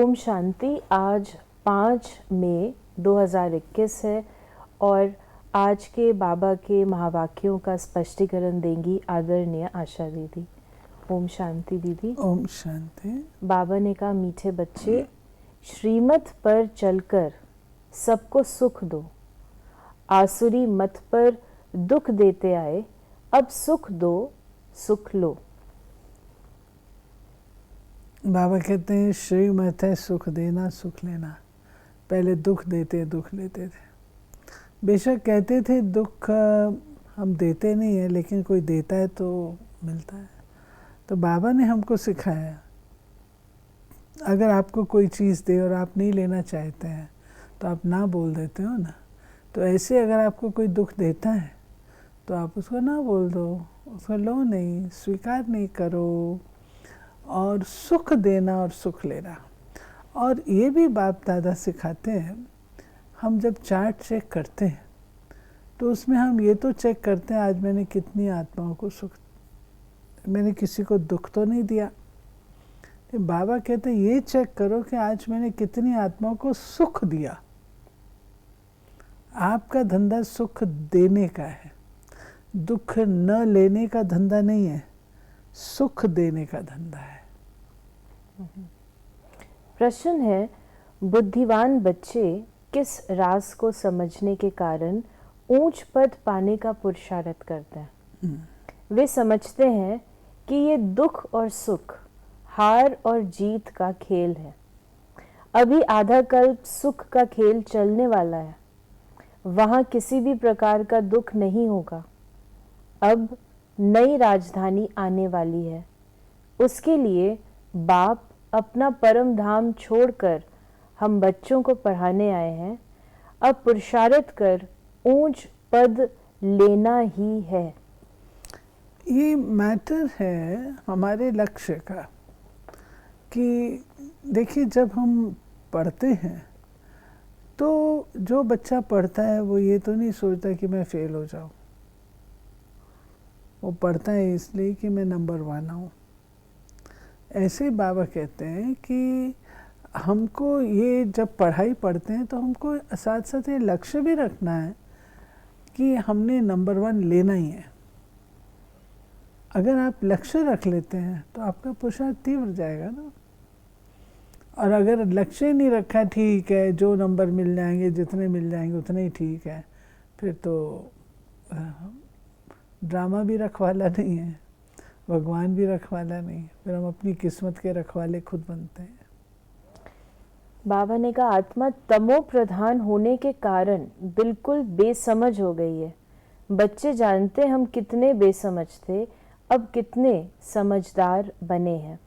ओम शांति। आज 5 मई 2021 है और आज के बाबा के महावाक्यों का स्पष्टीकरण देंगी आदरणीय आशा दीदी। ओम शांति दीदी। ओम शांति। बाबा ने कहा, मीठे बच्चे, श्रीमत पर चलकर सबको सुख दो। आसुरी मत पर दुख देते आए, अब सुख दो, सुख लो। बाबा कहते हैं श्रीमत है सुख देना सुख लेना। पहले दुख देते दुख लेते थे। बेशक कहते थे दुख हम देते नहीं है, लेकिन कोई देता है तो मिलता है। तो बाबा ने हमको सिखाया, अगर आपको कोई चीज़ दे और आप नहीं लेना चाहते हैं तो आप ना बोल देते हो ना। तो ऐसे अगर आपको कोई दुख देता है तो आप उसको ना बोल दो, उसको लो नहीं, स्वीकार नहीं करो। और सुख देना और सुख लेना। और ये भी बाप दादा सिखाते हैं, हम जब चार्ट चेक करते हैं तो उसमें हम ये तो चेक करते हैं आज मैंने कितनी आत्माओं को सुख, मैंने किसी को दुख तो नहीं दिया। बाबा कहते हैं ये चेक करो कि आज मैंने कितनी आत्माओं को सुख दिया। आपका धंधा सुख देने का है, दुख न लेने का धंधा नहीं है, सुख देने का धंधा है। प्रश्न है, बुद्धिमान बच्चे किस राज को समझने के कारण ऊंच पद पाने का पुरुषार्थ करते हैं? वे समझते हैं कि ये दुख और सुख, हार और जीत का खेल है। अभी आधा कल्प सुख का खेल चलने वाला है, वहां किसी भी प्रकार का दुख नहीं होगा। अब नई राजधानी आने वाली है, उसके लिए बाप अपना परम धाम छोड़कर हम बच्चों को पढ़ाने आए हैं। अब पुरुषार्थ कर ऊंच पद लेना ही है। ये मैटर है हमारे लक्ष्य का कि देखिए, जब हम पढ़ते हैं तो जो बच्चा पढ़ता है वो ये तो नहीं सोचता कि मैं फेल हो जाऊं। वो पढ़ता है इसलिए कि मैं नंबर 1 आऊं। ऐसे बाबा कहते हैं कि हमको ये जब पढ़ाई पढ़ते हैं तो हमको साथ साथ ये लक्ष्य भी रखना है कि हमने नंबर 1 लेना ही है। अगर आप लक्ष्य रख लेते हैं तो आपका पुरुषार्थ तीव्र जाएगा ना। और अगर लक्ष्य नहीं रखा, ठीक है जो नंबर मिल जाएंगे, जितने मिल जाएंगे उतने ही ठीक है, फिर तो ड्रामा भी रखवाला नहीं है, भगवान भी रखवाला नहीं, फिर हम अपनी किस्मत के रखवाले खुद बनते हैं। बाबा ने कहा, आत्मा तमो प्रधान होने के कारण बिल्कुल बेसमझ हो गई है। बच्चे जानते हम कितने बेसमझ थे, अब कितने समझदार बने हैं।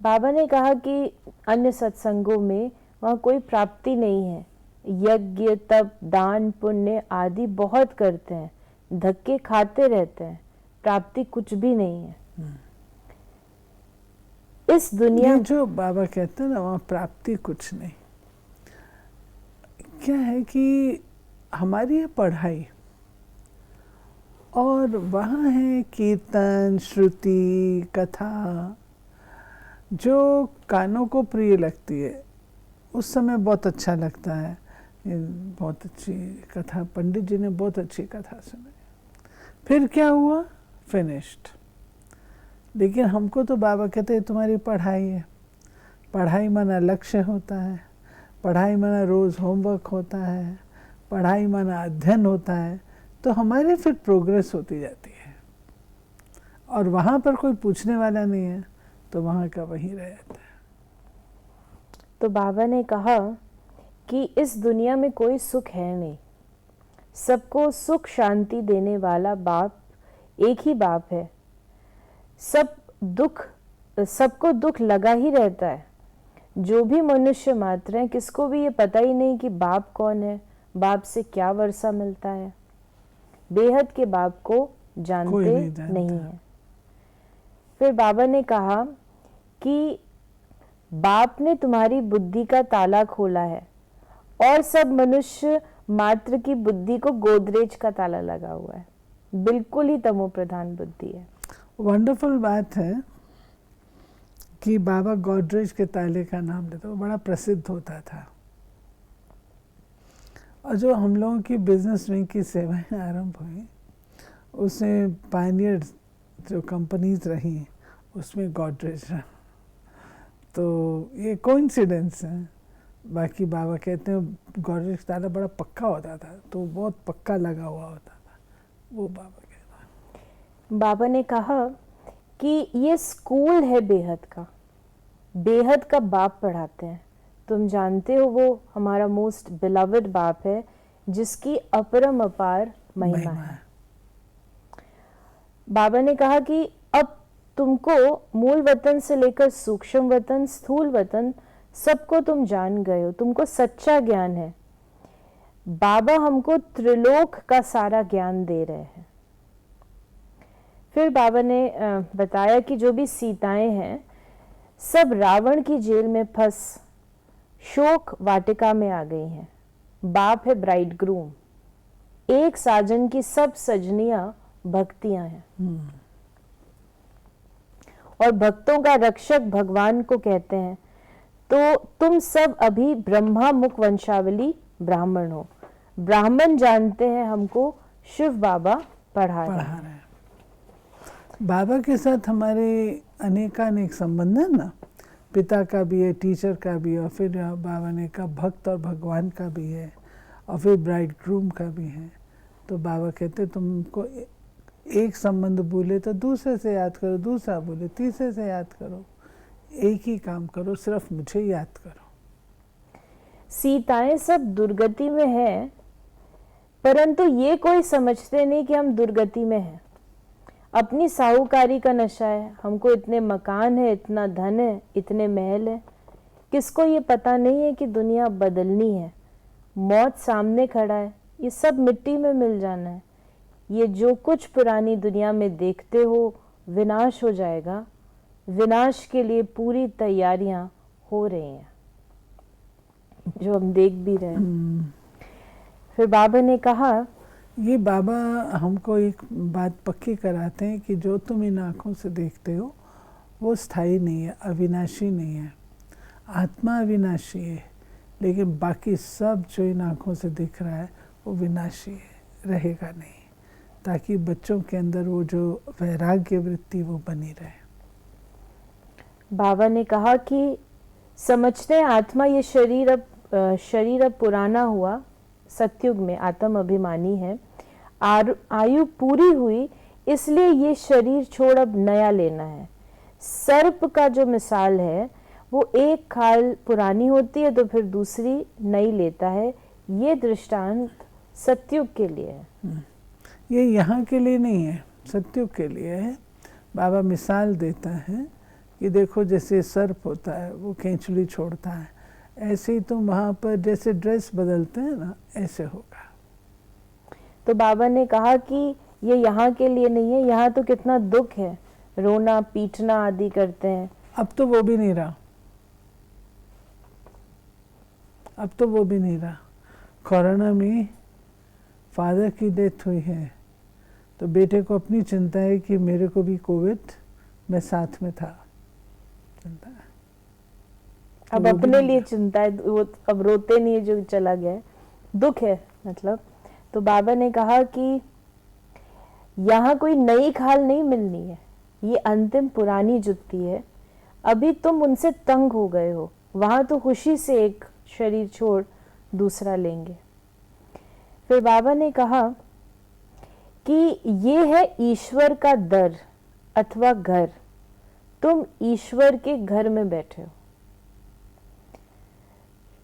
बाबा ने कहा कि अन्य सत्संगों में वहाँ कोई प्राप्ति नहीं है। यज्ञ तप दान पुण्य आदि बहुत करते हैं, धक्के खाते रहते हैं, प्राप्ति कुछ भी नहीं है। इस दुनिया ये जो बाबा कहते हैं ना, वहाँ प्राप्ति कुछ नहीं। क्या है कि हमारी ये पढ़ाई और वहाँ है कीर्तन श्रुति कथा जो कानों को प्रिय लगती है। उस समय बहुत अच्छा लगता है, बहुत अच्छी कथा, पंडित जी ने बहुत अच्छी कथा सुनाई। फिर क्या हुआ? फिनिश्ड। लेकिन हमको तो बाबा कहते हैं तुम्हारी पढ़ाई है। पढ़ाई माना लक्ष्य होता है, पढ़ाई माना रोज़ होमवर्क होता है, पढ़ाई माना अध्ययन होता है। तो हमारी फिर प्रोग्रेस होती जाती है। और वहाँ पर कोई पूछने वाला नहीं है तो वहाँ का वहीं रह जाता है। तो बाबा ने कहा कि इस दुनिया में कोई सुख है नहीं। सबको सुख शांति देने वाला बाप एक ही बाप है। सबको दुख लगा ही रहता है। जो भी मनुष्य मात्र हैं, किसको भी ये पता ही नहीं कि बाप कौन है, बाप से क्या वर्षा मिलता है। बेहद के बाप को जानते नहीं है। फिर बाबा ने कहा कि बाप ने तुम्हारी बुद्धि का ताला खोला है और सब मनुष्य मात्र की बुद्धि को गोदरेज का ताला लगा हुआ है। बिल्कुल ही तमो प्रधान बुद्धि है। वंडरफुल बात है कि बाबा गोदरेज के ताले का नाम लेते, वो बड़ा प्रसिद्ध होता था। और जो हम लोगों की बिजनेस विंग की सेवाएं आरंभ हुई, उसमें पायनियर जो कंपनीज रही उसमें गोदरेज रहा। तो ये कोइंसिडेंस है। बाकी बाबा कहते हैं गोदरेज का ताला बड़ा पक्का होता था, तो बहुत पक्का लगा हुआ होता था, वो बाबा कहते हैं। बाबा ने कहा कि ये स्कूल है बेहद का, बेहद का बाप पढ़ाते हैं। तुम जानते हो वो हमारा मोस्ट बिलवड बाप है, जिसकी अपरम अपार महिमा है। बाबा ने कहा कि अब तुमको मूल वतन से लेकर सूक्ष्म वतन, स्थूल वतन, सबको तुम जान गए हो, तुमको सच्चा ज्ञान है। बाबा हमको त्रिलोक का सारा ज्ञान दे रहे हैं। फिर बाबा ने बताया कि जो भी सीताएं हैं सब रावण की जेल में फंस शोक वाटिका में आ गई हैं। बाप है ब्राइड ग्रूम, एक साजन की सब सजनियां भक्तियां हैं। और भक्तों का रक्षक भगवान को कहते हैं। तो तुम सब अभी ब्रह्मा मुख वंशावली ब्राह्मण हो। ब्राह्मण जानते हैं हमको शिव बाबा पढ़ा रहे हैं। बाबा के साथ हमारे अनेकानेक संबंध है ना, पिता का भी है, टीचर का भी है, और फिर बाबा ने कहा भक्त और भगवान का भी है, और फिर ब्राइड ग्रूम का भी है। तो बाबा कहते तुमको एक संबंध भूले तो दूसरे से याद करो, दूसरा भूले तीसरे से याद करो, एक ही काम करो, सिर्फ मुझे याद करो। सीताएं सब दुर्गति में है, परंतु ये कोई समझते नहीं कि हम दुर्गति में हैं। अपनी साहूकारी का नशा है, हमको इतने मकान है, इतना धन है, इतने महल है। किसको ये पता नहीं है कि दुनिया बदलनी है, मौत सामने खड़ा है, ये सब मिट्टी में मिल जाना है। ये जो कुछ पुरानी दुनिया में देखते हो विनाश हो जाएगा। विनाश के लिए पूरी तैयारियां हो रही हैं, जो हम देख भी रहे हैं। फिर बाबा ने कहा, ये बाबा हमको एक बात पक्की कराते हैं कि जो तुम इन आँखों से देखते हो वो स्थायी नहीं है, अविनाशी नहीं है। आत्मा अविनाशी है, लेकिन बाकी सब जो इन आँखों से दिख रहा है वो विनाशी है, रहेगा नहीं, ताकि बच्चों के अंदर वो जो वैराग्य वृत्ति वो बनी रहे। बाबा ने कहा कि समझते हैं आत्मा ये शरीर अब पुराना हुआ, सतयुग में आत्म अभिमानी है, आयु पूरी हुई, इसलिए ये शरीर छोड़ अब नया लेना है। सर्प का जो मिसाल है वो एक खाल पुरानी होती है तो फिर दूसरी नई लेता है। ये दृष्टांत सतयुग के लिए है। ये यहाँ के लिए नहीं है, सतयुग के लिए है। बाबा मिसाल देता है कि देखो जैसे सर्प होता है वो केंचुली छोड़ता है, ऐसे ही तुम वहाँ पर जैसे ड्रेस बदलते हैं ना, ऐसे होगा। तो बाबा ने कहा कि ये यहाँ के लिए नहीं है, यहाँ तो कितना दुख है, रोना पीटना आदि करते हैं। अब तो वो भी नहीं रहा, अब तो वो भी नहीं रहा। कोरोना में फादर की डेथ हुई है तो बेटे को अपनी चिंता है कि मेरे को भी कोविड, मैं साथ में था, चिंता है। अब अपने लिए चिंता है, वो अब रोते नहीं है जो चला गया, दुख है मतलब। तो बाबा ने कहा कि यहाँ कोई नई खाल नहीं मिलनी है, ये अंतिम पुरानी जुत्ती है। अभी तुम उनसे तंग हो गए हो, वहां तो खुशी से एक शरीर छोड़ दूसरा लेंगे। फिर बाबा ने कहा कि ये है ईश्वर का दर अथवा घर, तुम ईश्वर के घर में बैठे हो।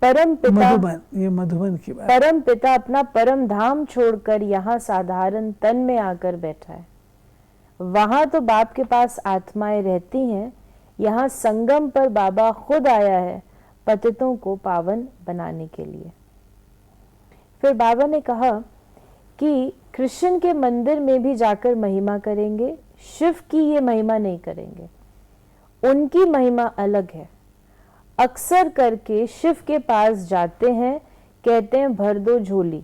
परम पिता, मधुबन, ये मधुबन की बात। परम पिता अपना परम धाम छोड़कर यहाँ साधारण तन में आकर बैठा है। वहां तो बाप के पास आत्माएं रहती हैं, यहाँ संगम पर बाबा खुद आया है पतितों को पावन बनाने के लिए। फिर बाबा ने कहा कि कृष्ण के मंदिर में भी जाकर महिमा करेंगे, शिव की ये महिमा नहीं करेंगे, उनकी महिमा अलग है। अक्सर करके शिव के पास जाते हैं, कहते हैं भर दो झोली,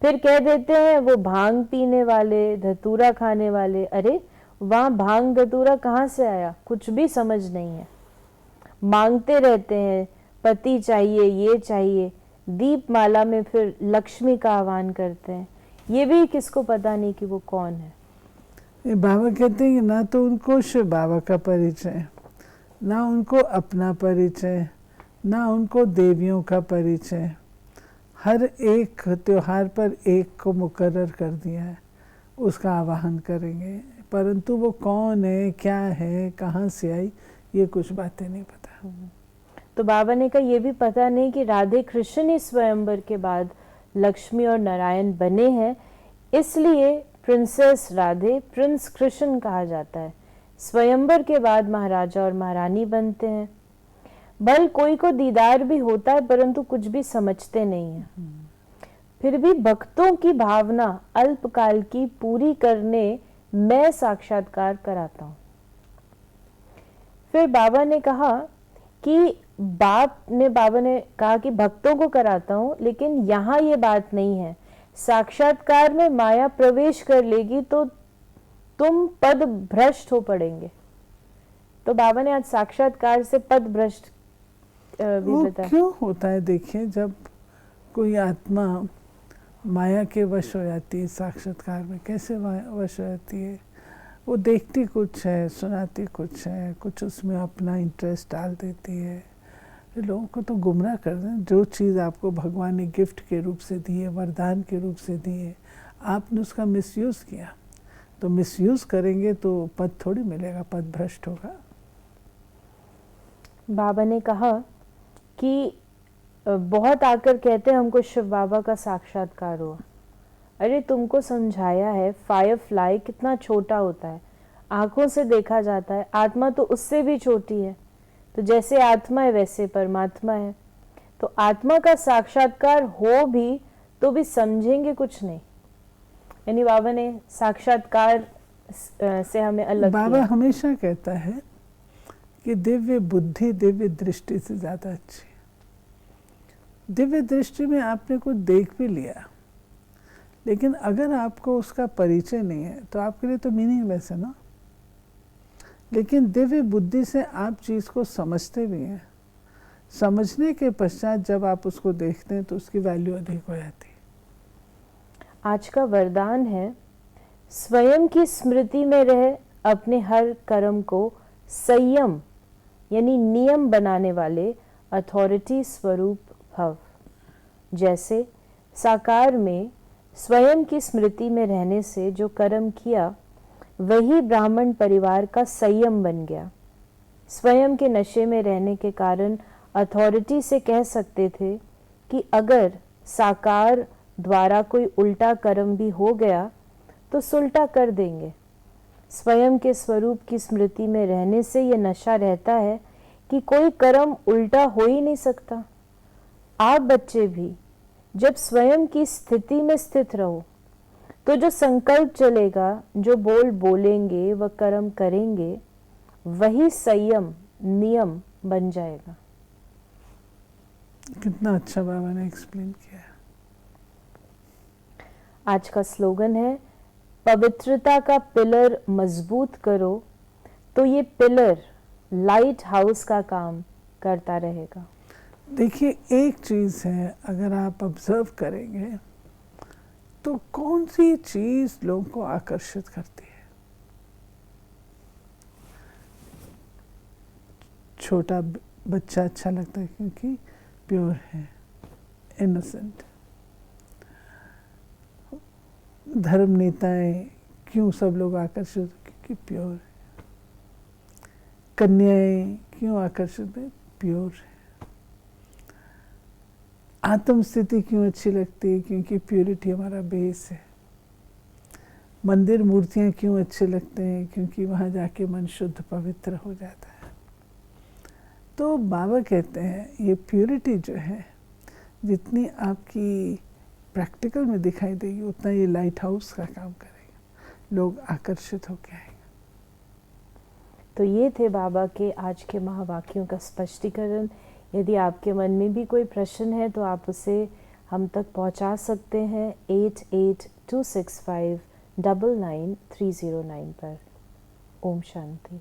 फिर कह देते हैं वो भांग पीने वाले, धतूरा खाने वाले। अरे वहां भांग धतूरा कहाँ से आया, कुछ भी समझ नहीं है। मांगते रहते हैं, पति चाहिए, ये चाहिए, दीपमाला में फिर लक्ष्मी का आह्वान करते हैं, ये भी किसको पता नहीं कि वो कौन है। ये बाबा कहते हैं कि ना तो उनको शिव बाबा का परिचय, ना उनको अपना परिचय, ना उनको देवियों का परिचय। हर एक त्योहार पर एक को मुकर्रर कर दिया है, उसका आवाहन करेंगे, परंतु वो कौन है, क्या है, कहाँ से आई, ये कुछ बातें नहीं पता। तो बाबा ने कहा ये भी पता नहीं कि राधे कृष्ण ही स्वयंवर के बाद लक्ष्मी और नारायण बने हैं, इसलिए प्रिंसेस राधे प्रिंस कृष्ण कहा जाता है। स्वयंवर के बाद महाराजा और महारानी बनते हैं। बल कोई को दीदार भी होता है परंतु कुछ भी समझते नहीं है। फिर भी भक्तों की भावना अल्पकाल की पूरी करने मैं साक्षात्कार कराता हूँ। फिर बाबा ने कहा कि भक्तों को कराता हूँ, लेकिन यहाँ ये बात नहीं है। साक्षात्कार में माया प्रवेश कर लेगी तो तुम पद भ्रष्ट हो पड़ेंगे। तो बाबा ने आज साक्षात्कार से पद भ्रष्ट भी बताया। क्यों होता है? देखिए, जब कोई आत्मा माया के वश हो जाती है, साक्षात्कार में कैसे वश हो जाती है? वो देखती कुछ है, सुनाती कुछ है, कुछ उसमें अपना इंटरेस्ट डाल देती है, लोगों को तो गुमराह कर दें। जो चीज़ आपको भगवान ने गिफ्ट के रूप से दी है, वरदान के रूप से दी है, आपने उसका मिसयूज़ किया, तो मिसयूज़ करेंगे तो पद थोड़ी मिलेगा, पद भ्रष्ट होगा। बाबा ने कहा कि बहुत आकर कहते हैं हमको शिव बाबा का साक्षात्कार हुआ। अरे तुमको समझाया है, फायर फ्लाई कितना छोटा होता है, आंखों से देखा जाता है, आत्मा तो उससे भी छोटी है। तो जैसे आत्मा है वैसे परमात्मा है। तो आत्मा का साक्षात्कार हो भी तो भी समझेंगे कुछ नहीं। यानी बाबा ने साक्षात्कार से हमें अलग बाबा किया। हमेशा कहता है कि दिव्य बुद्धि दिव्य दृष्टि से ज़्यादा अच्छी। दिव्य दृष्टि में आपने कुछ देख भी लिया, लेकिन अगर आपको उसका परिचय नहीं है तो आपके लिए तो मीनिंगलेस है ना। लेकिन दिव्य बुद्धि से आप चीज़ को समझते भी हैं। समझने के पश्चात जब आप उसको देखते हैं तो उसकी वैल्यू अधिक हो जाती है। आज का वरदान है, स्वयं की स्मृति में रह अपने हर कर्म को संयम यानी नियम बनाने वाले अथॉरिटी स्वरूप भव। जैसे साकार में स्वयं की स्मृति में रहने से जो कर्म किया वही ब्राह्मण परिवार का संयम बन गया। स्वयं के नशे में रहने के कारण अथॉरिटी से कह सकते थे कि अगर साकार द्वारा कोई उल्टा कर्म भी हो गया तो सुलटा कर देंगे। स्वयं के स्वरूप की स्मृति में रहने से ये नशा रहता है कि कोई कर्म उल्टा हो ही नहीं सकता। आप बच्चे भी जब स्वयं की स्थिति में स्थित रहो तो जो संकल्प चलेगा, जो बोल बोलेंगे, वह कर्म करेंगे, वही संयम नियम बन जाएगा। कितना अच्छा बाबा ने एक्सप्लेन किया। आज का स्लोगन है, पवित्रता का पिलर मजबूत करो तो ये पिलर लाइट हाउस का काम करता रहेगा। देखिए, एक चीज़ है, अगर आप ऑब्जर्व करेंगे तो कौन सी चीज़ लोगों को आकर्षित करती है? छोटा बच्चा अच्छा लगता है क्योंकि प्योर है, इनोसेंट। धर्म नेताएं क्यों सब लोग आकर्षित, क्योंकि प्योर है। कन्याएं क्यों आकर्षित है? प्योर है। आत्म स्थिति क्यों अच्छी लगती है? क्योंकि प्योरिटी हमारा बेस है। मंदिर मूर्तियां क्यों अच्छे लगते हैं? क्योंकि वहाँ जाके मन शुद्ध पवित्र हो जाता है। तो बाबा कहते हैं ये प्योरिटी जो है, जितनी आपकी प्रैक्टिकल में दिखाई देगी उतना ये लाइट हाउस का काम करेगा, लोग आकर्षित होकर आएंगे। तो ये थे बाबा के आज के महावाक्यों का स्पष्टीकरण। यदि आपके मन में भी कोई प्रश्न है तो आप उसे हम तक पहुंचा सकते हैं 8826599309 पर। ओम शांति।